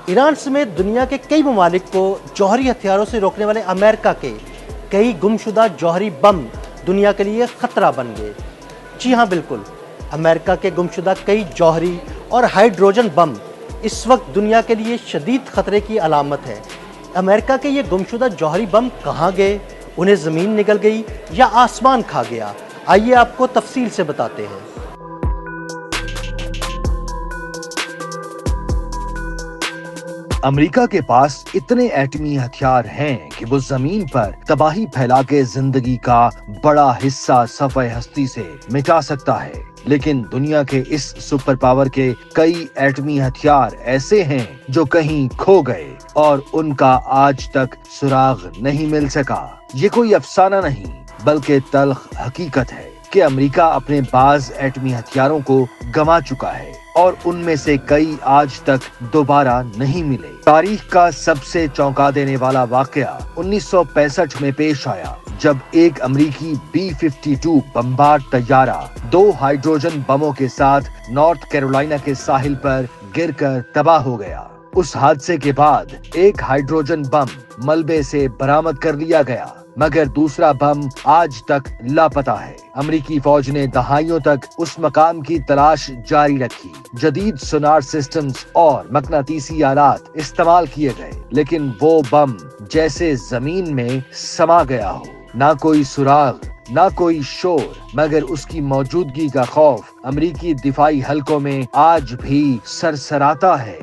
Iran समेत दुनिया के कई ममालिक को जौहरी हथियारों से रोकने वाले अमेरिका के कई गुमशुदा जौहरी बम दुनिया के लिए खतरा बन गए। जी हाँ, बिल्कुल, अमेरिका के गुमशुदा कई जौहरी और हाइड्रोजन बम इस वक्त दुनिया के लिए शदीद खतरे की अलामत है। अमेरिका के ये गुमशुदा जौहरी बम कहाँ गए? उन्हें ज़मीन निगल गई या आसमान खा गया? आइए आपको तफसील से बताते हैं। अमेरिका के पास इतने एटमी हथियार हैं कि वो जमीन पर तबाही फैला के जिंदगी का बड़ा हिस्सा सफ़े हस्ती से मिटा सकता है। लेकिन दुनिया के इस सुपर पावर के कई एटमी हथियार ऐसे हैं जो कहीं खो गए और उनका आज तक सुराग नहीं मिल सका। ये कोई अफसाना नहीं बल्कि तल्ख हकीकत है कि अमेरिका अपने बाज एटमी हथियारों को गंवा चुका है और उनमें से कई आज तक दोबारा नहीं मिले। तारीख का सबसे चौंका देने वाला वाकया 1965 में पेश आया, जब एक अमेरिकी B-52 बमबार तैयारा 2 हाइड्रोजन बमों के साथ नॉर्थ कैरोलिना के साहिल पर गिरकर तबाह हो गया। उस हादसे के बाद एक हाइड्रोजन बम मलबे से बरामद कर लिया गया, मगर दूसरा बम आज तक लापता है। अमेरिकी फौज ने दहाइयों तक उस मकाम की तलाश जारी रखी। जदीद सोनार सिस्टम्स और मकनातीसी आलात इस्तेमाल किए गए, लेकिन वो बम जैसे जमीन में समा गया हो। ना कोई सुराग, ना कोई शोर, मगर उसकी मौजूदगी का खौफ अमेरिकी दिफाई हलकों में आज भी सरसराता है।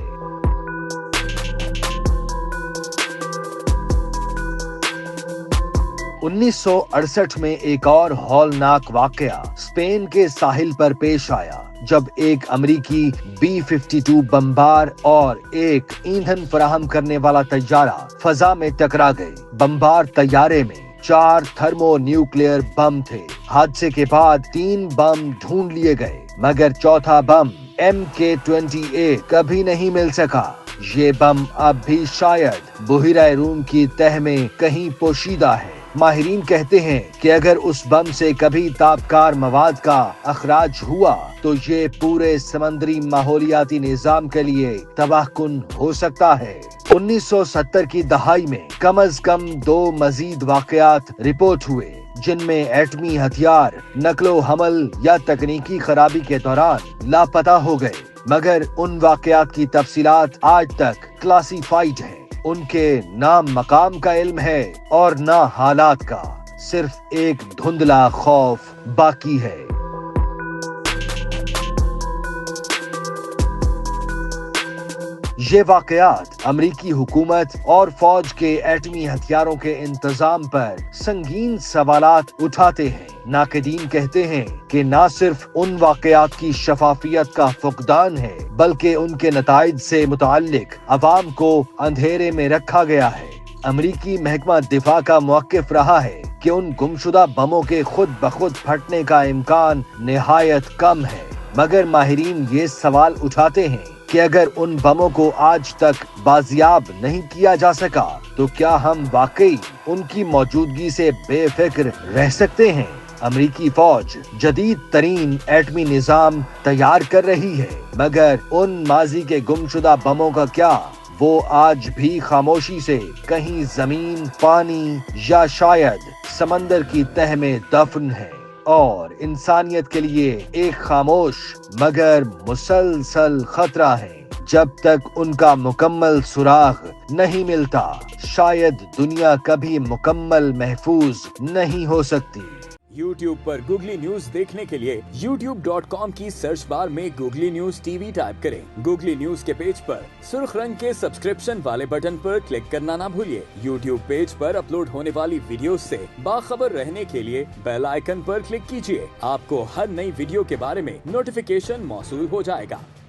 1968 में एक और हौलनाक वाकया स्पेन के साहिल पर पेश आया, जब एक अमेरिकी B-52 बमबार और एक ईंधन फराहम करने वाला तैयारा फजा में टकरा गए। बमबार तैयारे में 4 थर्मो न्यूक्लियर बम थे। हादसे के बाद 3 बम ढूंढ लिए गए, मगर चौथा बम MK-20A कभी नहीं मिल सका। ये बम अब भी शायद बुहिरा रूम की तह में कहीं पोशीदा है। माहिरीन कहते हैं कि अगर उस बम से कभी तापकार मवाद का अखराज हुआ तो ये पूरे समंदरी माहौलियाती निजाम के लिए तबाहकुन हो सकता है। 1970 की दहाई में कम अज कम 2 मजीद वाकयात रिपोर्ट हुए, जिनमें एटमी हथियार नकलो हमल या तकनीकी खराबी के दौरान लापता हो गए, मगर उन वाकयात की तफसीलात आज तक क्लासिफाइड है। उनके ना मकाम का इल्म है और ना हालात का, सिर्फ एक धुंधला खौफ बाकी है। ये वाकयात अमेरिकी हुकूमत और फौज के एटमी हथियारों के इंतजाम पर संगीन सवालात उठाते हैं। नाक़दीन कहते हैं कि न सिर्फ उन वाकयात की शफाफियत का फुकदान है, बल्कि उनके नताइज से मुताल्लिक अवाम को अंधेरे में रखा गया है। अमेरिकी महकमा दिफा का मौक़िफ़ रहा है कि उन गुमशुदा बमों के खुद ब खुद फटने का इम्कान निहायत कम है, मगर माहिरीन ये सवाल उठाते हैं कि अगर उन बमों को आज तक बाजियाब नहीं किया जा सका तो क्या हम वाकई उनकी मौजूदगी से बेफिक्र रह सकते हैं? अमेरिकी फौज जदीद तरीन एटमी निजाम तैयार कर रही है, मगर उन माजी के गुमशुदा बमों का क्या? वो आज भी खामोशी से कहीं जमीन, पानी या शायद समंदर की तह में दफन है और इंसानियत के लिए एक खामोश मगर मुसलसल खतरा है। जब तक उनका मुकम्मल सुराग नहीं मिलता, शायद दुनिया कभी मुकम्मल महफूज नहीं हो सकती। YouTube पर गूगली न्यूज देखने के लिए youtube.com की सर्च बार में गूगली न्यूज TV टाइप करें। गूगली न्यूज के पेज पर सुर्ख रंग के सब्सक्रिप्शन वाले बटन पर क्लिक करना ना भूलिए। YouTube पेज पर अपलोड होने वाली वीडियोस से बाखबर रहने के लिए बेल आइकन पर क्लिक कीजिए। आपको हर नई वीडियो के बारे में नोटिफिकेशन मौसूल हो जाएगा।